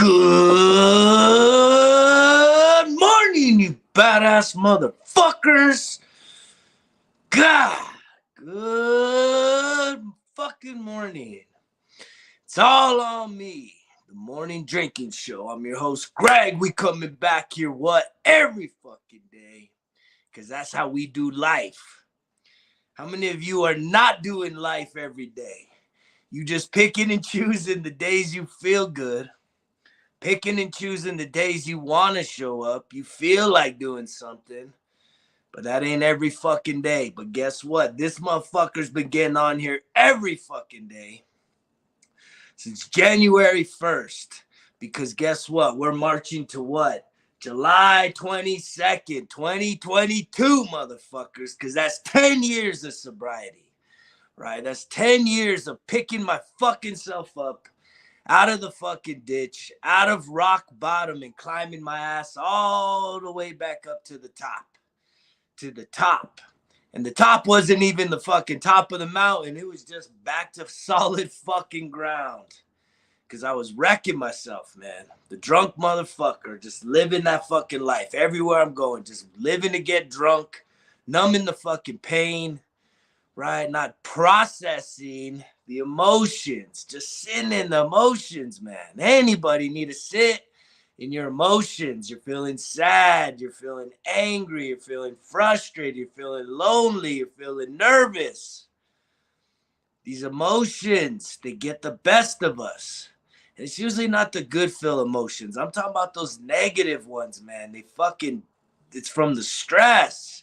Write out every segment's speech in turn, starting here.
Good morning, you badass motherfuckers. God, good fucking morning. It's all on me. The Morning Drinking Show. I'm your host, Greg. We coming back here, every fucking day. Because that's how we do life. How many of you are not doing life every day? You just picking and choosing the days you feel good. Picking and choosing the days you want to show up. You feel like doing something. But that ain't every fucking day. But guess what? This motherfucker's been getting on here every fucking day since January 1st. Because guess what? We're marching to what? July 22nd, 2022, motherfuckers. Because that's 10 years of sobriety. Right? That's 10 years of picking my fucking self up out of the fucking ditch, out of rock bottom, and climbing my ass all the way back up to the top. And the top wasn't even the fucking top of the mountain. It was just back to solid fucking ground. Because I was wrecking myself, man. The drunk motherfucker, just living that fucking life. Everywhere I'm going, just living to get drunk, numbing the fucking pain, right? Not processing the emotions, just sitting in the emotions, man. Anybody need to sit in your emotions. You're feeling sad, you're feeling angry, you're feeling frustrated, you're feeling lonely, you're feeling nervous. These emotions, they get the best of us. And it's usually not the good feel emotions. I'm talking about those negative ones, man. It's from the stress.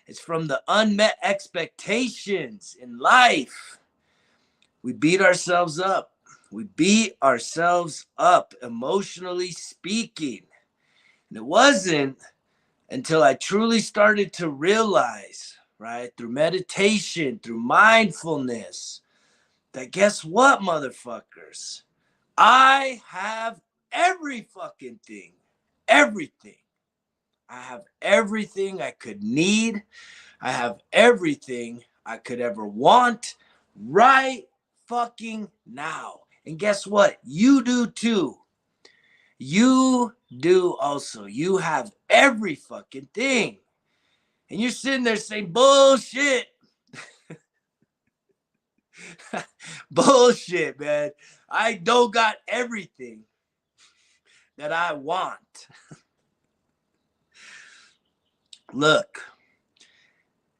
It's from the unmet expectations in life. We beat ourselves up. We beat ourselves up, emotionally speaking. And it wasn't until I truly started to realize, right, through meditation, through mindfulness, that guess what, motherfuckers? I have every fucking thing. Everything. I have everything I could need. I have everything I could ever want right fucking now. And guess what? You do too. You do also. You have every fucking thing. And you're sitting there saying, bullshit. Bullshit, man. I don't got everything that I want. Look,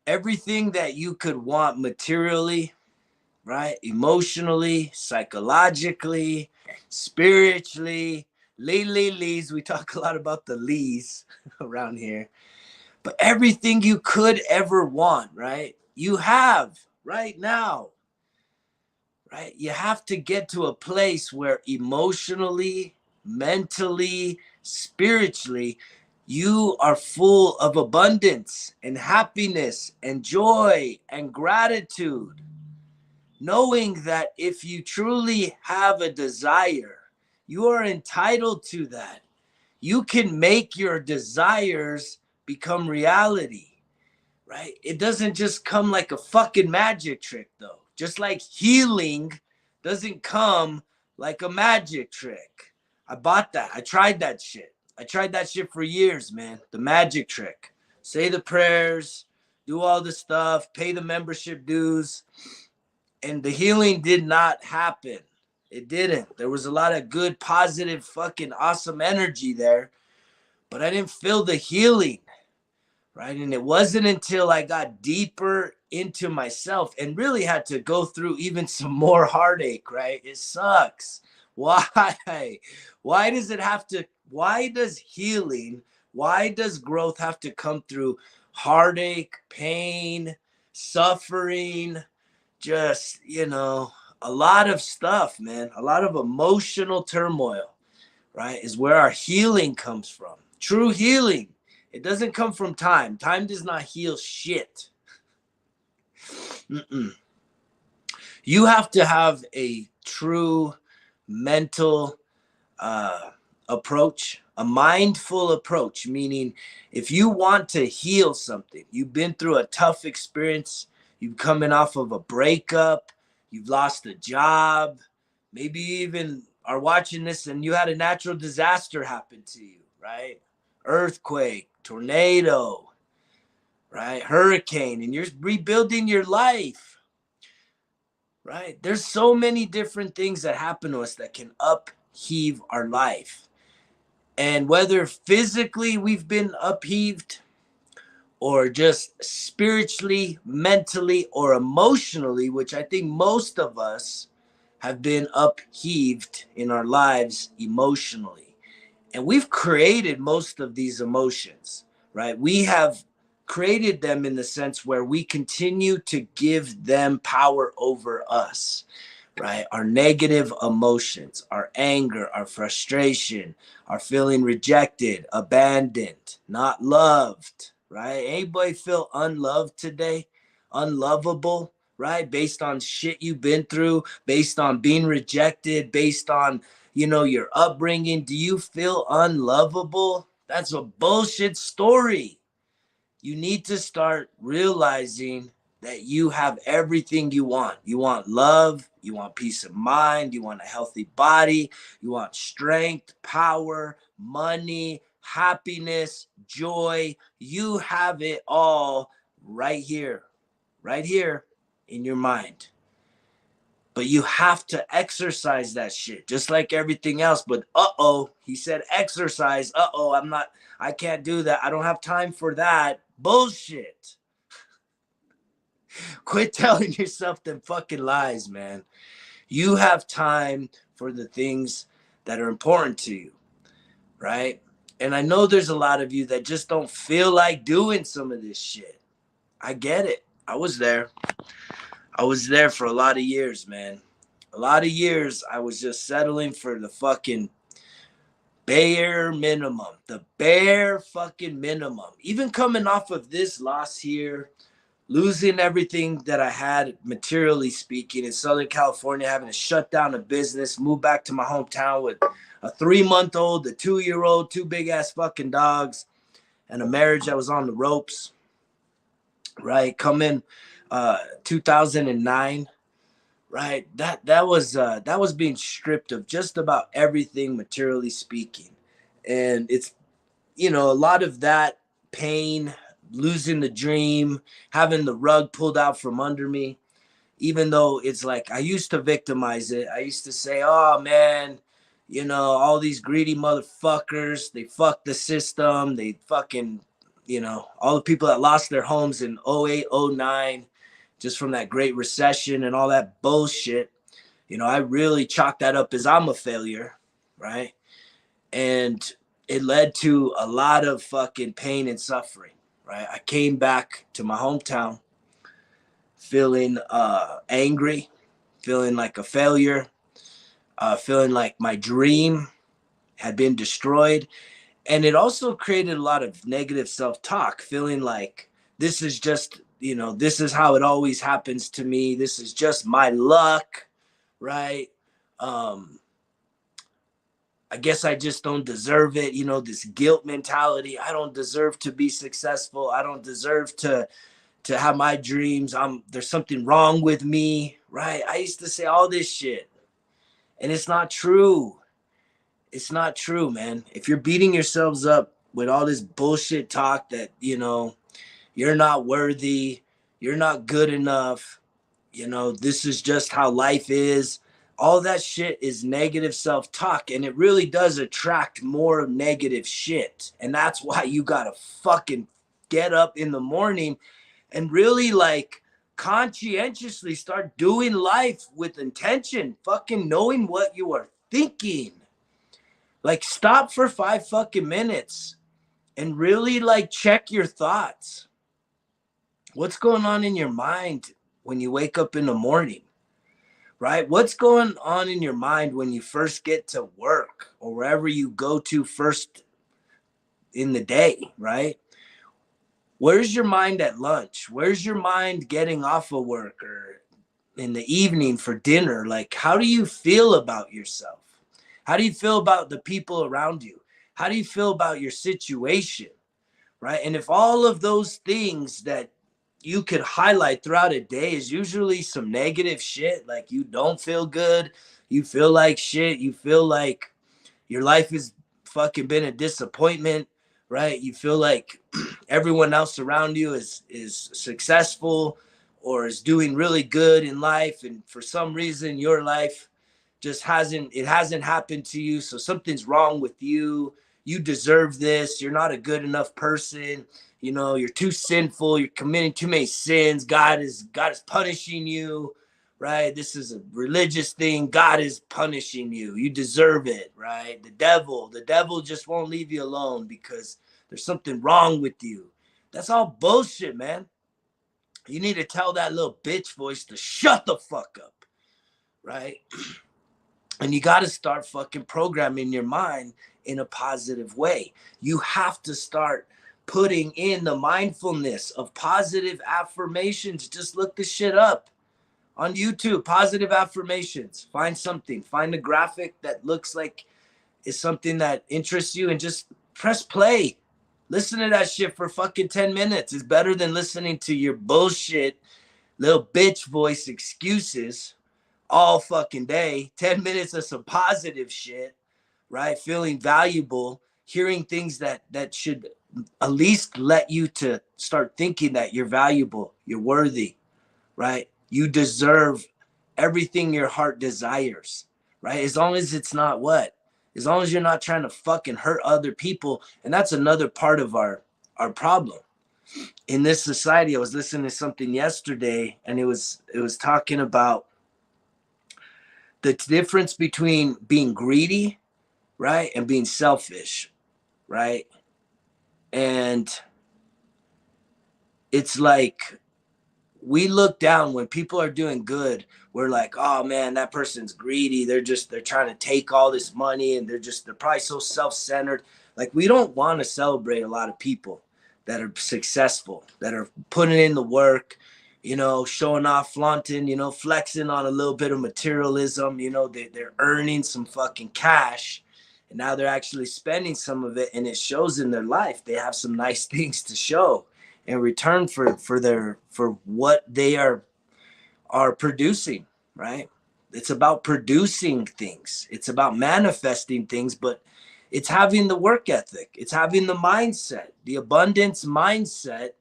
everything that you could want materially, right? Emotionally, psychologically, spiritually, lees. We talk a lot about the lees around here. But everything you could ever want, right? You have right now, right? You have to get to a place where emotionally, mentally, spiritually, you are full of abundance and happiness and joy and gratitude. Knowing that if you truly have a desire, you are entitled to that. You can make your desires become reality, right? It doesn't just come like a fucking magic trick, though. Just like healing doesn't come like a magic trick. I bought that. I tried that shit. I tried that shit for years, man. The magic trick. Say the prayers, do all the stuff, pay the membership dues. And the healing did not happen. It didn't. There was a lot of good, positive, fucking awesome energy there, but I didn't feel the healing, right? And it wasn't until I got deeper into myself and really had to go through even some more heartache, right? It sucks. Why? Why does healing, why does growth have to come through heartache, pain, suffering? Just, a lot of stuff, man. A lot of emotional turmoil, right, is where our healing comes from. True healing. It doesn't come from time. Time does not heal shit. You have to have a true mental approach, a mindful approach, meaning if you want to heal something, you've been through a tough experience, you've coming off of a breakup, you've lost a job, maybe even are watching this and you had a natural disaster happen to you, right? Earthquake, tornado, right? Hurricane, and you're rebuilding your life, right? There's so many different things that happen to us that can upheave our life. And whether physically we've been upheaved or just spiritually, mentally, or emotionally, which I think most of us have been upheaved in our lives emotionally. And we've created most of these emotions, right? We have created them in the sense where we continue to give them power over us, right? Our negative emotions, our anger, our frustration, our feeling rejected, abandoned, not loved, right? Anybody feel unloved today? Unlovable, right? Based on shit you've been through, based on being rejected, based on, your upbringing. Do you feel unlovable? That's a bullshit story. You need to start realizing that you have everything you want. You want love, you want peace of mind, you want a healthy body, you want strength, power, money, happiness, joy. You have it all right here in your mind. But you have to exercise that shit just like everything else. But he said exercise. I can't do that. I don't have time for that. Bullshit. Quit telling yourself them fucking lies, man. You have time for the things that are important to you, right? And I know there's a lot of you that just don't feel like doing some of this shit. I get it. I was there for a lot of years, man. A lot of years I was just settling for the fucking bare minimum. The bare fucking minimum. Even coming off of this loss here, losing everything that I had, materially speaking, in Southern California, having to shut down a business, move back to my hometown with a 3-month-old, a 2-year-old, 2 big ass fucking dogs, and a marriage that was on the ropes, right? Come in 2009, right? That was being stripped of just about everything, materially speaking. And it's, a lot of that pain, losing the dream, having the rug pulled out from under me, even though it's like I used to victimize it. I used to say, oh man, all these greedy motherfuckers, they fucked the system. They fucking, all the people that lost their homes in 08, 09, just from that great recession and all that bullshit. I really chalked that up as I'm a failure, right? And it led to a lot of fucking pain and suffering, right? I came back to my hometown feeling angry, feeling like a failure, feeling like my dream had been destroyed. And it also created a lot of negative self-talk, feeling like this is just, this is how it always happens to me. This is just my luck, right? I guess I just don't deserve it. This guilt mentality. I don't deserve to be successful. I don't deserve to have my dreams. There's something wrong with me, right? I used to say all this shit, and it's not true. It's not true, man. If you're beating yourselves up with all this bullshit talk that, you're not worthy, you're not good enough, this is just how life is. All that shit is negative self-talk, and it really does attract more negative shit. And that's why you gotta fucking get up in the morning and really like conscientiously start doing life with intention, fucking knowing what you are thinking. Like stop for 5 fucking minutes and really like check your thoughts. What's going on in your mind when you wake up in the morning, right? What's going on in your mind when you first get to work or wherever you go to first in the day, right? Where's your mind at lunch? Where's your mind getting off of work or in the evening for dinner? Like, how do you feel about yourself? How do you feel about the people around you? How do you feel about your situation, right? And if all of those things that you could highlight throughout a day is usually some negative shit. Like you don't feel good, you feel like shit, you feel like your life has fucking been a disappointment, right? You feel like everyone else around you is successful or is doing really good in life, and for some reason your life just hasn't happened to you. So something's wrong with you. You deserve this. You're not a good enough person. You know, you're too sinful. You're committing too many sins. God is punishing you, right? This is a religious thing. God is punishing you. You deserve it, right? The devil just won't leave you alone because there's something wrong with you. That's all bullshit, man. You need to tell that little bitch voice to shut the fuck up, right? And you got to start fucking programming your mind in a positive way. You have to start putting in the mindfulness of positive affirmations. Just look this shit up on YouTube. Positive affirmations. Find something. Find a graphic that looks like is something that interests you and just press play. Listen to that shit for fucking 10 minutes. It's better than listening to your bullshit little bitch voice excuses all fucking day. 10 minutes of some positive shit, right? Feeling valuable, hearing things that should at least let you to start thinking that you're valuable, you're worthy, right? You deserve everything your heart desires, right? As long as it's not what? As long as you're not trying to fucking hurt other people. And that's another part of our problem. In this society, I was listening to something yesterday and it was talking about the difference between being greedy, right, and being selfish, right? And it's like we look down when people are doing good. We're like, oh man, that person's greedy. They're trying to take all this money and they're probably so self-centered. Like we don't want to celebrate a lot of people that are successful, that are putting in the work, you know, showing off, flaunting, you know, flexing on a little bit of materialism. You know, they're earning some fucking cash and now they're actually spending some of it and it shows in their life. They have some nice things to show in return for what they are producing, right? It's about producing things. It's about manifesting things, but it's having the work ethic. It's having the mindset. The abundance mindset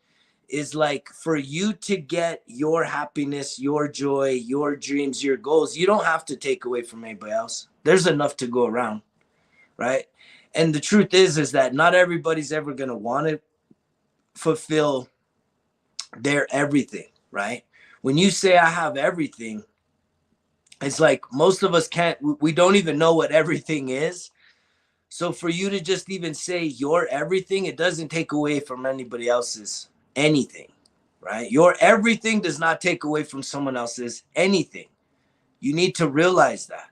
is like for you to get your happiness, your joy, your dreams, your goals, you don't have to take away from anybody else. There's enough to go around, right? And the truth is that not everybody's ever going to want to fulfill their everything, right? When you say I have everything, it's like most of us we don't even know what everything is. So for you to just even say your everything, it doesn't take away from anybody else's anything, right? Your everything does not take away from someone else's anything. You need to realize that.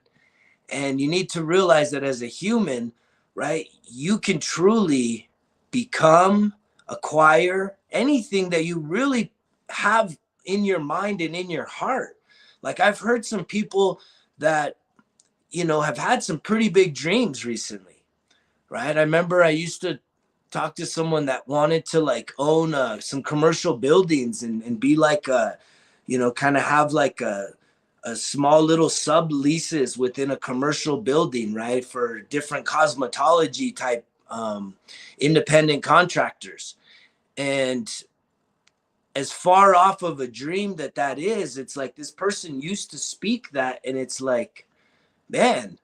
And you need to realize that as a human, right, you can truly become, acquire anything that you really have in your mind and in your heart. Like I've heard some people that, you know, have had some pretty big dreams recently, right? I remember I used to talk to someone that wanted to like own some commercial buildings and be like a, you know, kind of have like a small little sub leases within a commercial building, right? For different cosmetology type independent contractors. And as far off of a dream that is, it's like this person used to speak that and it's like, man,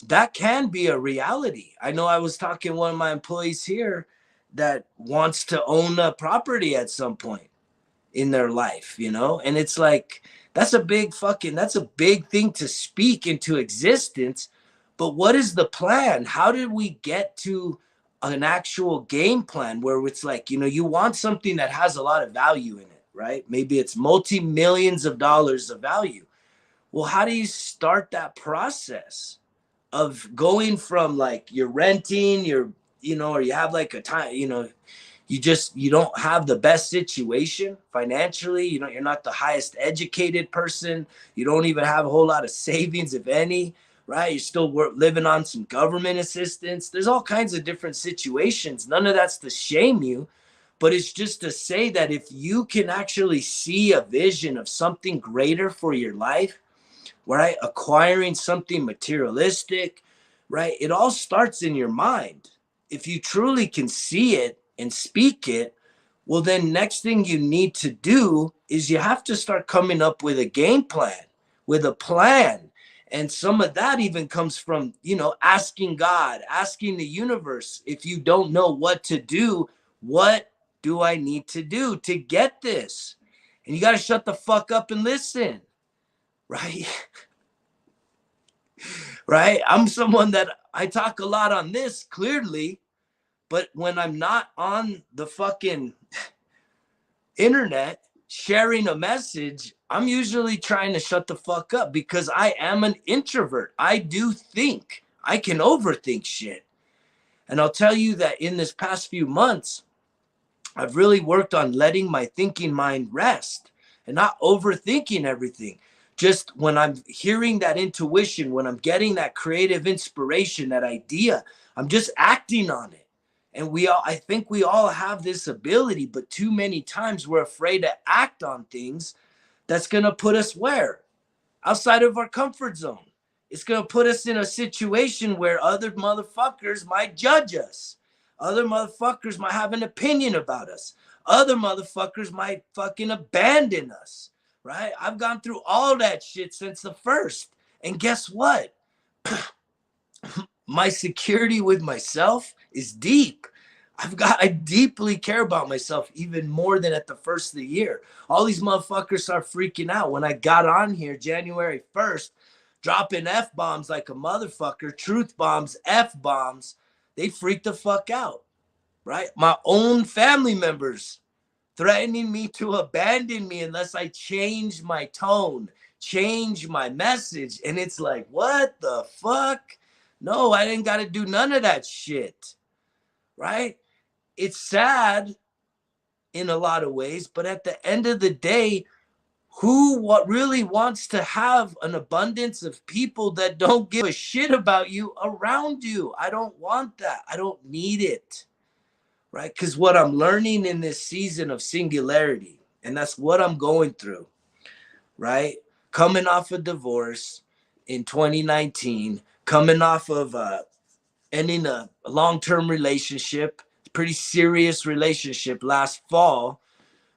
that can be a reality. I know I was talking to one of my employees here that wants to own a property at some point in their life, you know? And it's like, that's a big thing to speak into existence. But what is the plan? How did we get to an actual game plan where it's like, you know, you want something that has a lot of value in it, right? Maybe it's multi-millions of dollars of value. Well, how do you start that process of going from like you're renting, you know, or you have like a time, you know, you don't have the best situation financially, you know, you're not the highest educated person, you don't even have a whole lot of savings if any, right? You're still living on some government assistance. There's all kinds of different situations. None of that's to shame you, But it's just to say that if you can actually see a vision of something greater for your life, right? Acquiring something materialistic, right? It all starts in your mind. If you truly can see it and speak it, well, then next thing you need to do is you have to start coming up with a game plan, with a plan. And some of that even comes from, asking God, asking the universe. If you don't know what to do, what do I need to do to get this? And you got to shut the fuck up and listen, right? Right? I'm someone that I talk a lot on this clearly, but when I'm not on the fucking internet sharing a message, I'm usually trying to shut the fuck up because I am an introvert. I do think. I can overthink shit. And I'll tell you that in this past few months, I've really worked on letting my thinking mind rest and not overthinking everything. Just when I'm hearing that intuition, when I'm getting that creative inspiration, that idea, I'm just acting on it. And I think we all have this ability, but too many times we're afraid to act on things that's going to put us where? Outside of our comfort zone. It's going to put us in a situation where other motherfuckers might judge us. Other motherfuckers might have an opinion about us. Other motherfuckers might fucking abandon us, right? I've gone through all that shit since the first. And guess what? My security with myself is deep. I deeply care about myself even more than at the first of the year. All these motherfuckers are freaking out. When I got on here January 1st, dropping F-bombs like a motherfucker, truth bombs, F-bombs, they freaked the fuck out, right? My own family members threatening me to abandon me unless I change my tone, change my message. And it's like, what the fuck? No, I didn't got to do none of that shit, right? It's sad in a lot of ways, but at the end of the day, what really wants to have an abundance of people that don't give a shit about you around you? I don't want that. I don't need it, right? Because what I'm learning in this season of singularity, and that's what I'm going through, right? Coming off a divorce in 2019, coming off of ending a long-term relationship, pretty serious relationship last fall,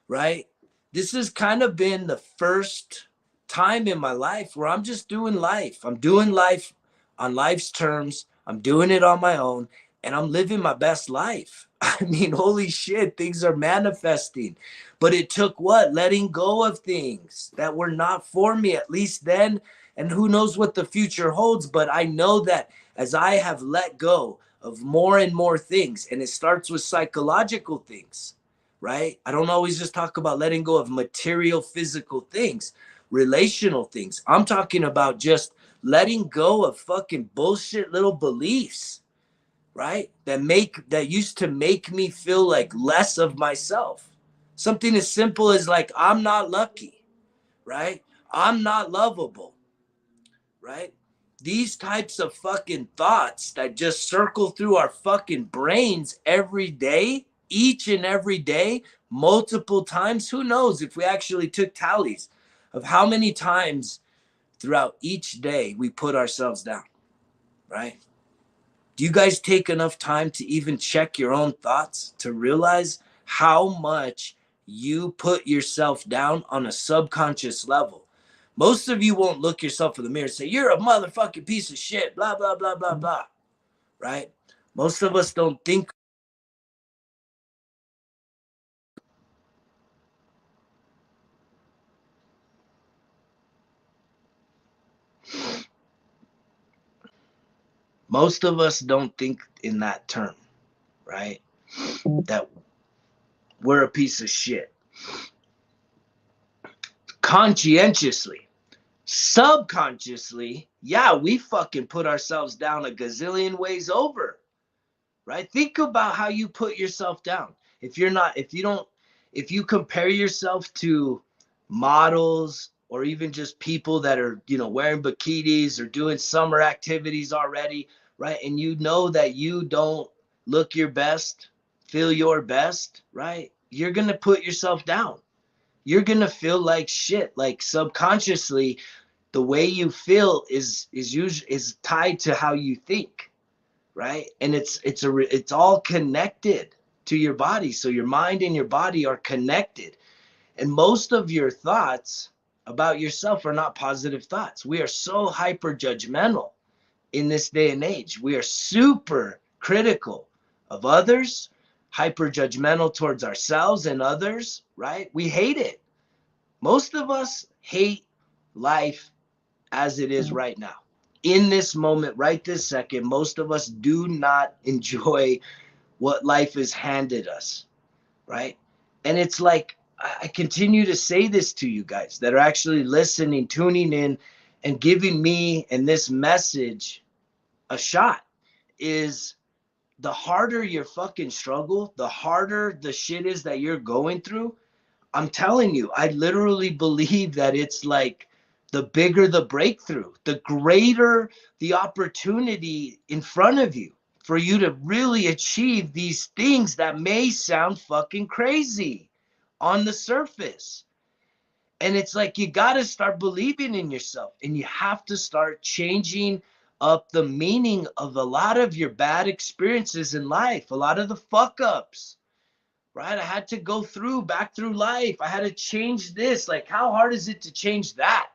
right? This has kind of been the first time in my life where I'm just doing life. I'm doing life on life's terms. I'm doing it on my own, and I'm living my best life. I mean, holy shit, things are manifesting. But it took what? Letting go of things that were not for me, at least then. And who knows what the future holds. But I know that as I have let go of more and more things, and it starts with psychological things, right? I don't always just talk about letting go of material, physical things, relational things. I'm talking about just letting go of fucking bullshit little beliefs, right? That used to make me feel like less of myself. Something as simple as like, I'm not lucky, right? I'm not lovable, right? These types of fucking thoughts that just circle through our fucking brains every day, each and every day, multiple times. Who knows if we actually took tallies of how many times throughout each day we put ourselves down, right? Do you guys take enough time to even check your own thoughts to realize how much you put yourself down on a subconscious level? Most of you won't look yourself in the mirror and say, you're a motherfucking piece of shit, blah, blah, blah, blah, blah, right? Most of us don't think. Most of us don't think in that term, right? That we're a piece of shit. Conscientiously, subconsciously, yeah, we fucking put ourselves down a gazillion ways over, right? Think about how you put yourself down. If you compare yourself to models or even just people that are, wearing bikinis or doing summer activities already, right? And you know that you don't look your best, feel your best, right? you're going to put yourself down. You're going to feel like shit. Like subconsciously, the way you feel is tied to how you think, right? And it's all connected to your body. So your mind and your body are connected. And most of your thoughts about yourself are not positive thoughts. We are so hyper judgmental in this day and age. We are super critical of others, hyper judgmental towards ourselves and others, right? We hate it. Most of us hate life as it is right now. In this moment, right this second, most of us do not enjoy what life has handed us, right? And it's like, I continue to say this to you guys that are actually listening, tuning in, and giving me and this message a shot, is the harder your fucking struggle, the harder the shit is that you're going through. I'm telling you, I literally believe that it's like the bigger the breakthrough, the greater the opportunity in front of you for you to really achieve these things that may sound fucking crazy on the surface. And it's like you got to start believing in yourself, and you have to start changing up the meaning of a lot of your bad experiences in life, a lot of the fuck ups, right? I had to go back through life. I had to change this. Like, how hard is it to change that,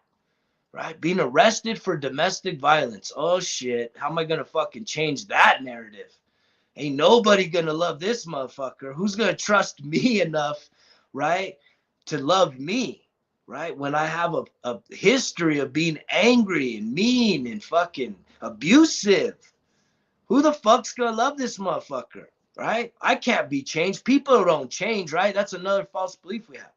right? Being arrested for domestic violence. Oh shit. How am I going to fucking change that narrative? Ain't nobody going to love this motherfucker. Who's going to trust me enough, right, to love me? Right? When I have a history of being angry and mean and fucking abusive, who the fuck's gonna love this motherfucker? Right? I can't be changed. People don't change, right? That's another false belief we have.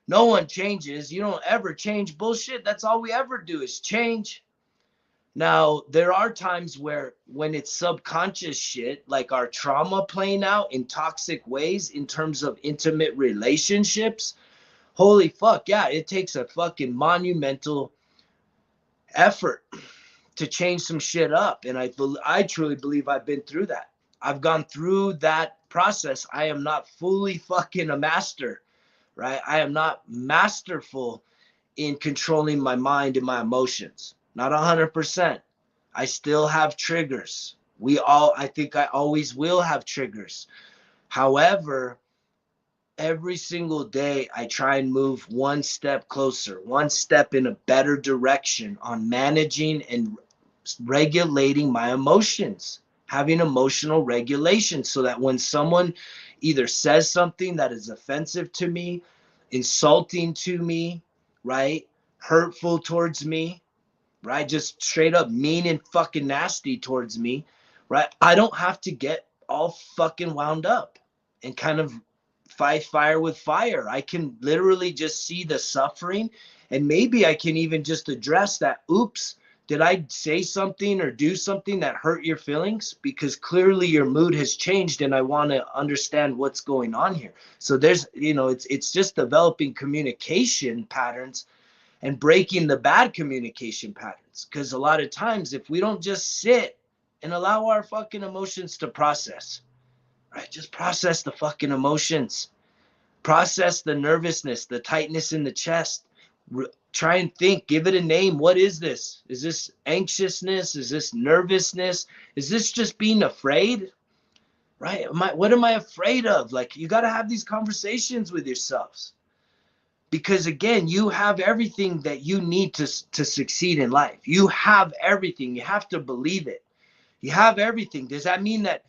No one changes. You don't ever change. Bullshit. That's all we ever do is change. Now, there are times when it's subconscious shit, like our trauma playing out in toxic ways in terms of intimate relationships. Holy fuck, yeah, it takes a fucking monumental effort to change some shit up. And I truly believe I've been through that. I've gone through that process. I am not fully fucking a master, right? I am not masterful in controlling my mind and my emotions. Not 100%. I still have triggers. I think I always will have triggers. However, every single day I try and move one step closer, one step in a better direction on managing and regulating my emotions, having emotional regulation, so that when someone either says something that is offensive to me, insulting to me, right, hurtful towards me, right, just straight up mean and fucking nasty towards me, right, I don't have to get all fucking wound up and kind of fight fire with fire. I can literally just see the suffering, and maybe I can even just address that. Oops, did I say something or do something that hurt your feelings? Because clearly your mood has changed, and I want to understand what's going on here. So there's, it's just developing communication patterns and breaking the bad communication patterns. Because a lot of times, if we don't just sit and allow our fucking emotions to process, right? Just process the fucking emotions. Process the nervousness, the tightness in the chest. Try and think, give it a name. What is this? Is this anxiousness? Is this nervousness? Is this just being afraid? Right? What am I afraid of? Like, you got to have these conversations with yourselves. Because again, you have everything that you need to succeed in life. You have everything. You have to believe it. You have everything. Does that mean that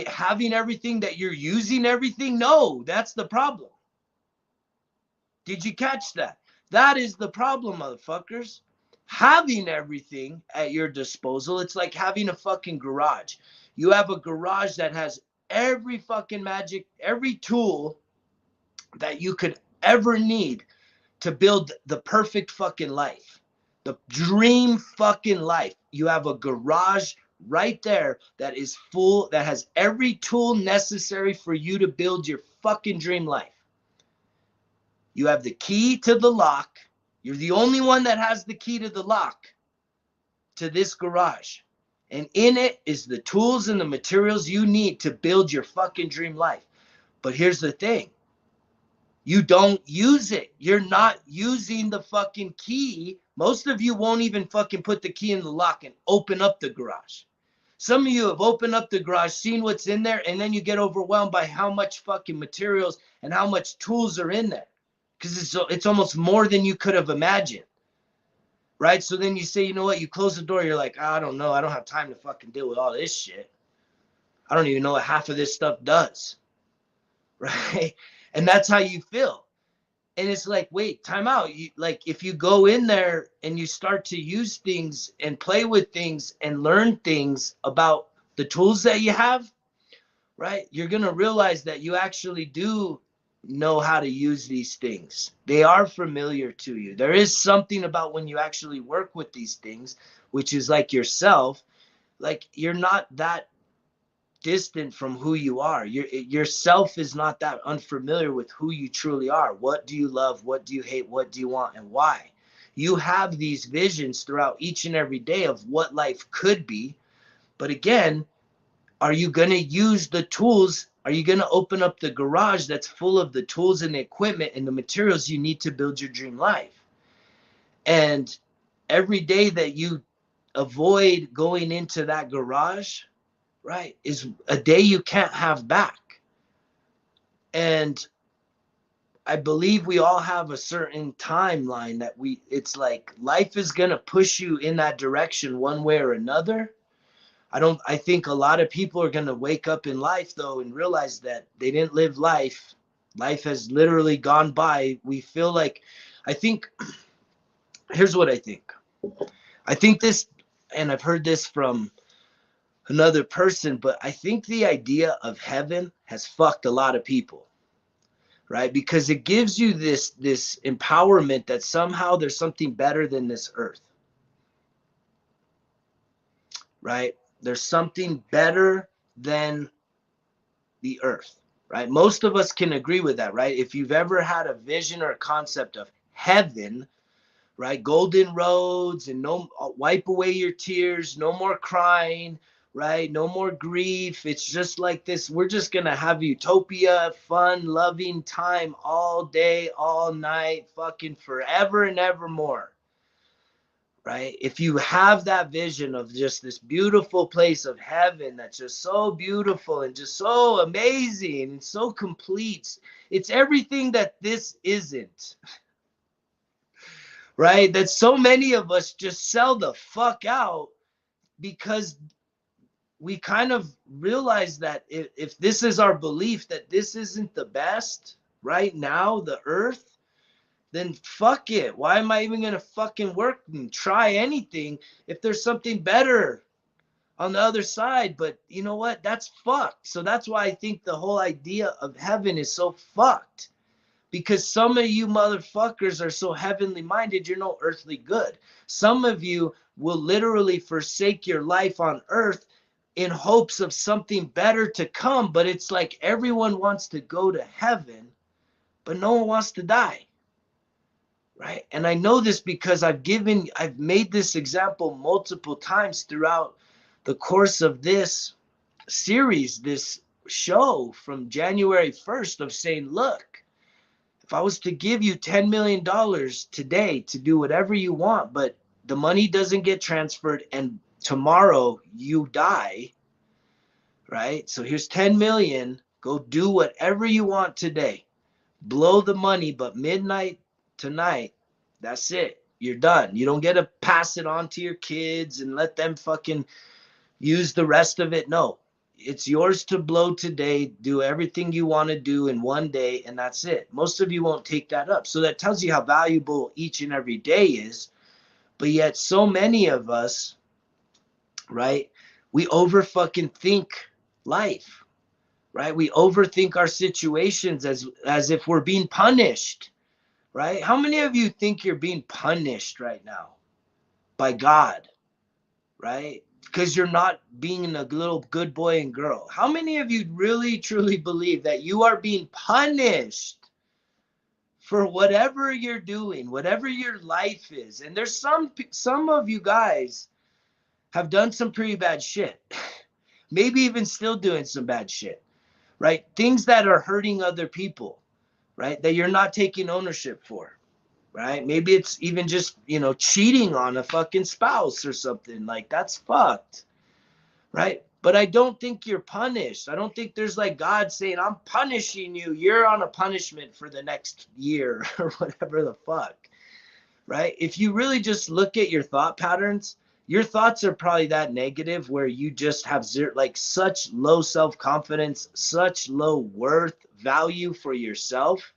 having everything, that you're using everything? No, that's the problem. Did you catch that? That is the problem, motherfuckers. Having everything at your disposal, it's like having a fucking garage. You have a garage that has every fucking magic, every tool that you could ever need to build the perfect fucking life, the dream fucking life. You have a garage right there that is full, that has every tool necessary for you to build your fucking dream life. You have the key to the lock. You're the only one that has the key to the lock to this garage. And in it is the tools and the materials you need to build your fucking dream life. But here's the thing. You don't use it. You're not using the fucking key. Most of you won't even fucking put the key in the lock and open up the garage. Some of you have opened up the garage, seen what's in there, and then you get overwhelmed by how much fucking materials and how much tools are in there. Because it's almost more than you could have imagined. Right? So then you say, you know what? You close the door. You're like, I don't know. I don't have time to fucking deal with all this shit. I don't even know what half of this stuff does. Right? And that's how you feel. And it's like, wait, time out. Like, if you go in there and you start to use things and play with things and learn things about the tools that you have, right? You're going to realize that you actually do know how to use these things. They are familiar to you. There is something about when you actually work with these things, which is like yourself, like you're not that distant from who you are. Yourself is not that unfamiliar with who you truly are. What do you love? What do you hate? What do you want? And why? You have these visions throughout each and every day of what life could be. But again, are you going to use the tools? Are you going to open up the garage that's full of the tools and the equipment and the materials you need to build your dream life? And every day that you avoid going into that garage, right, is a day you can't have back. And I believe we all have a certain timeline that it's like life is going to push you in that direction one way or another. I think a lot of people are going to wake up in life though and realize that they didn't live life. Life has literally gone by. We feel like, I think, here's what I think. I think this, and I've heard this from another person, but I think the idea of heaven has fucked a lot of people, right? Because it gives you this empowerment that somehow there's something better than this earth, right? There's something better than the earth, right? Most of us can agree with that, right? If you've ever had a vision or a concept of heaven, right? Golden roads and no, wipe away your tears, no more crying, right? No more grief. It's just like this. We're just going to have utopia, fun, loving time all day, all night, fucking forever and ever more. Right? If you have that vision of just this beautiful place of heaven that's just so beautiful and just so amazing and so complete, it's everything that this isn't. Right? That so many of us just sell the fuck out because we kind of realize that if this is our belief that this isn't the best right now, the earth, then fuck it. Why am I even going to fucking work and try anything if there's something better on the other side? But you know what? That's fucked. So that's why I think the whole idea of heaven is so fucked. Because some of you motherfuckers are so heavenly minded, you're no earthly good. Some of you will literally forsake your life on earth in hopes of something better to come. But it's like everyone wants to go to heaven, but no one wants to die. Right? And I know this because I've made this example multiple times throughout the course of this series, this show from January 1st, of saying, look, if I was to give you $10 million today to do whatever you want, but the money doesn't get transferred and tomorrow you die, right? So here's 10 million, go do whatever you want today. Blow the money, but midnight tonight, that's it. You're done. You don't get to pass it on to your kids and let them fucking use the rest of it. No, it's yours to blow today. Do everything you want to do in one day, and that's it. Most of you won't take that up. So that tells you how valuable each and every day is. But yet so many of us, right, we over fucking think life, right? We overthink our situations as if we're being punished. Right? How many of you think you're being punished right now by God? Right? Because you're not being a little good boy and girl. How many of you really truly believe that you are being punished for whatever you're doing, whatever your life is? And there's some of you guys have done some pretty bad shit. Maybe even still doing some bad shit. Right? Things that are hurting other people. right? That you're not taking ownership for, right? Maybe it's even just, you know, cheating on a fucking spouse or something. Like, that's fucked, right? But I don't think you're punished. I don't think there's like God saying, I'm punishing you. You're on a punishment for the next year or whatever the fuck, right? If you really just look at your thought patterns, your thoughts are probably that negative where you just have zero, like such low self-confidence, such low worth value for yourself.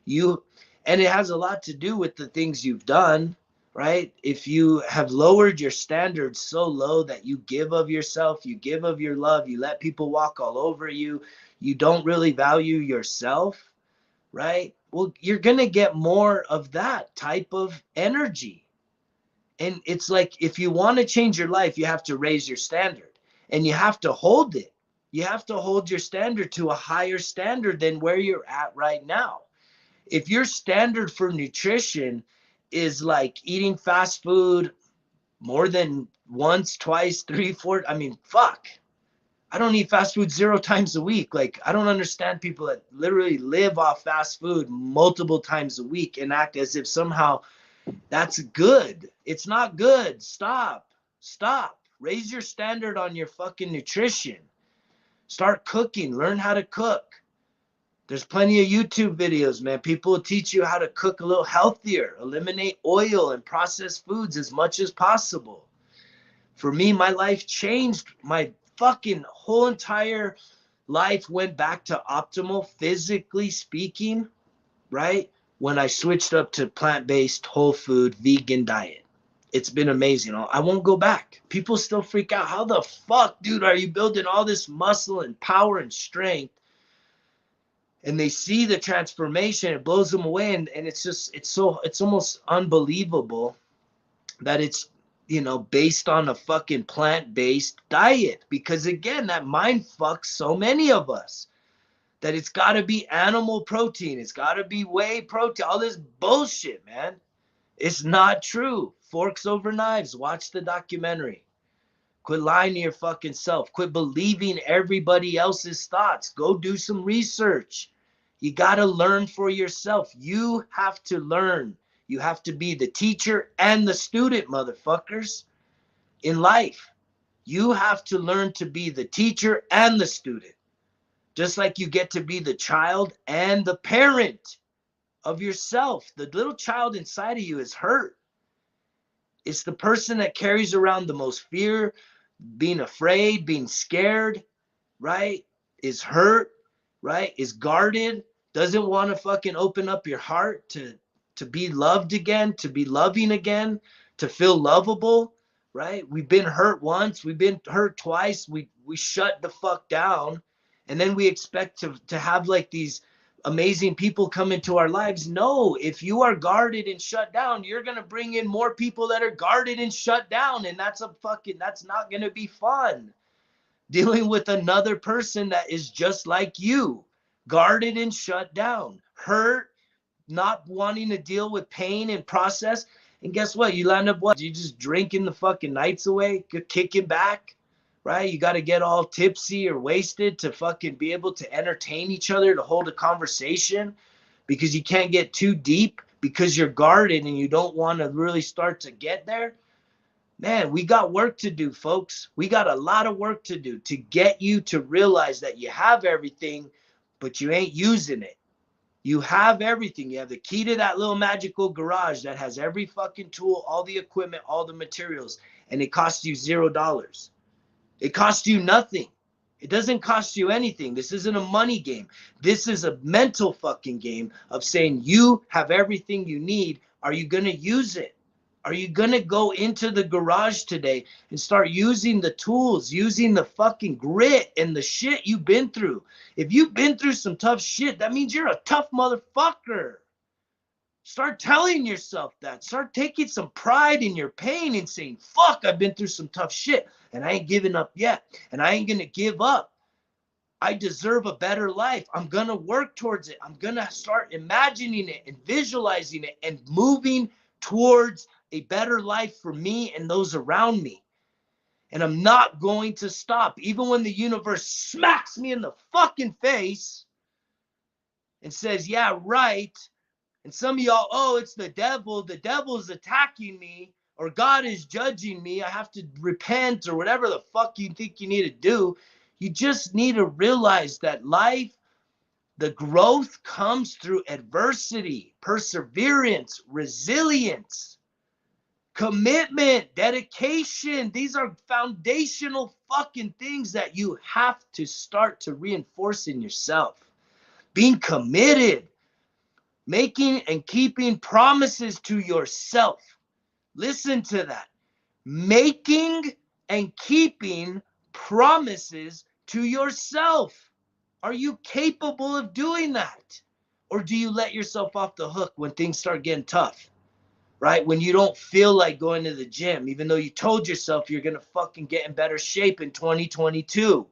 You, and it has a lot to do with the things you've done, right? If you have lowered your standards so low that you give of yourself, you give of your love, you let people walk all over you, you don't really value yourself, right? Well, you're going to get more of that type of energy. And it's like, if you want to change your life, you have to raise your standard and you have to hold it. You have to hold your standard to a higher standard than where you're at right now. If your standard for nutrition is like eating fast food more than once, twice, three, four, I mean, fuck. I don't eat fast food 0 times a week. Like, I don't understand people that literally live off fast food multiple times a week and act as if somehow that's good. It's not good. Stop. Stop. Raise your standard on your fucking nutrition. Start cooking. Learn how to cook. There's plenty of YouTube videos, man. People will teach you how to cook a little healthier, eliminate oil and processed foods as much as possible. For me, my life changed. My fucking whole entire life went back to optimal, physically speaking, right? When I switched up to plant-based, whole food, vegan diet. It's been amazing. I won't go back. People still freak out. How the fuck, dude, are you building all this muscle and power and strength? And they see the transformation, it blows them away. And it's just, it's almost unbelievable that it's, you know, based on a fucking plant-based diet. Because again, that mind fucks so many of us. That it's got to be animal protein. It's got to be whey protein. All this bullshit, man. It's not true. Forks over knives. Watch the documentary. Quit lying to your fucking self. Quit believing everybody else's thoughts. Go do some research. You got to learn for yourself. You have to learn. You have to be the teacher and the student, motherfuckers, in life. You have to learn to be the teacher and the student. Just like you get to be the child and the parent of yourself. The little child inside of you is hurt. It's the person that carries around the most fear, being afraid, being scared, right? Is hurt, right? Is guarded, doesn't want to fucking open up your heart to be loved again, to be loving again, to feel lovable, right? We've been hurt once, we've been hurt twice, we shut the fuck down, and then we expect to have like these amazing people come into our lives. No, if you are guarded and shut down, you're going to bring in more people that are guarded and shut down, and that's not going to be fun. Dealing with another person that is just like you, guarded and shut down, hurt, not wanting to deal with pain and process. And guess what? You land up what? You just drinking the fucking nights away, kicking back, right? You got to get all tipsy or wasted to fucking be able to entertain each other, to hold a conversation, because you can't get too deep because you're guarded and you don't want to really start to get there. Man, we got work to do, folks. We got a lot of work to do to get you to realize that you have everything, but you ain't using it. You have everything. You have the key to that little magical garage that has every fucking tool, all the equipment, all the materials, and it costs you $0. It costs you nothing. It doesn't cost you anything. This isn't a money game. This is a mental fucking game of saying you have everything you need. Are you going to use it? Are you going to go into the garage today and start using the tools, using the fucking grit and the shit you've been through? If you've been through some tough shit, that means you're a tough motherfucker. Start telling yourself that. Start taking some pride in your pain and saying, fuck, I've been through some tough shit and I ain't giving up yet. And I ain't going to give up. I deserve a better life. I'm going to work towards it. I'm going to start imagining it and visualizing it and moving towards a better life for me and those around me. And I'm not going to stop. Even when the universe smacks me in the fucking face, and says, yeah, right. And some of y'all, oh, it's the devil. The devil's attacking me, or God is judging me. I have to repent, or whatever the fuck you think you need to do. You just need to realize that life, the growth comes through adversity, perseverance, resilience, commitment, dedication. These are foundational fucking things that you have to start to reinforce in yourself. Being committed, making and keeping promises to yourself. Listen to that. Making and keeping promises to yourself. Are you capable of doing that? Or do you let yourself off the hook when things start getting tough? Right? When you don't feel like going to the gym, even though you told yourself you're going to fucking get in better shape in 2022.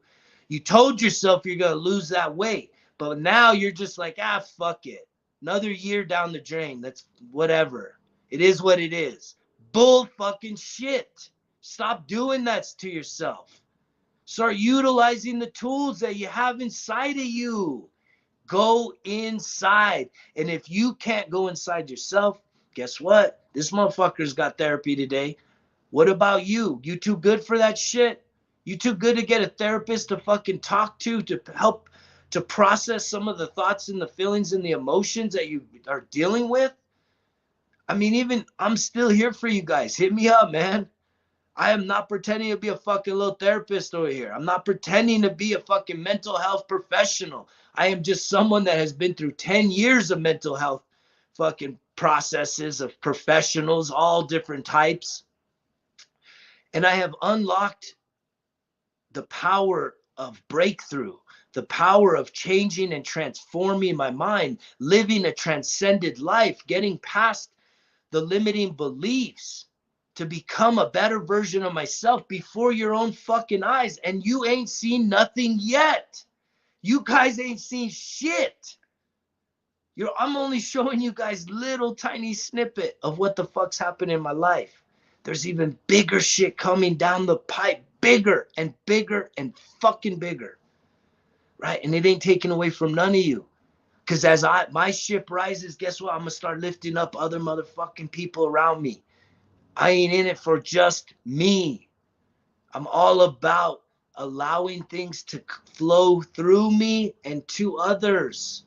You told yourself you're going to lose that weight. But now you're just like, fuck it. Another year down the drain. That's whatever. It is what it is. Bull fucking shit. Stop doing that to yourself. Start utilizing the tools that you have inside of you. Go inside. And if you can't go inside yourself, guess what? This motherfucker's got therapy today. What about you? You too good for that shit? You too good to get a therapist to fucking talk to help to process some of the thoughts and the feelings and the emotions that you are dealing with? I mean, even I'm still here for you guys. Hit me up, man. I am not pretending to be a fucking little therapist over here. I'm not pretending to be a fucking mental health professional. I am just someone that has been through 10 years of mental health fucking processes of professionals, all different types. And I have unlocked the power of breakthrough, the power of changing and transforming my mind, living a transcended life, getting past the limiting beliefs to become a better version of myself before your own fucking eyes. And you ain't seen nothing yet. You guys ain't seen shit. I'm only showing you guys little tiny snippet of what the fuck's happened in my life. There's even bigger shit coming down the pipe, bigger and bigger and fucking bigger, right? And it ain't taken away from none of you. Because as my ship rises, guess what? I'm going to start lifting up other motherfucking people around me. I ain't in it for just me. I'm all about allowing things to flow through me and to others.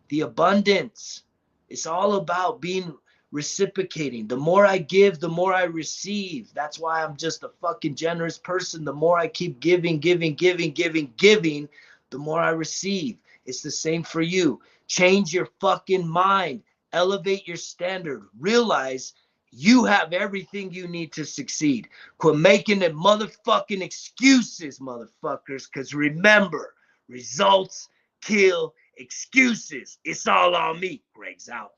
The abundance. It's all about being reciprocating. The more I give, the more I receive. That's why I'm just a fucking generous person. The more I keep giving, the more I receive. It's the same for you. Change your fucking mind. Elevate your standard. Realize you have everything you need to succeed. Quit making the motherfucking excuses, motherfuckers. Because remember, results kill excuses. It's all on me. Greg's out.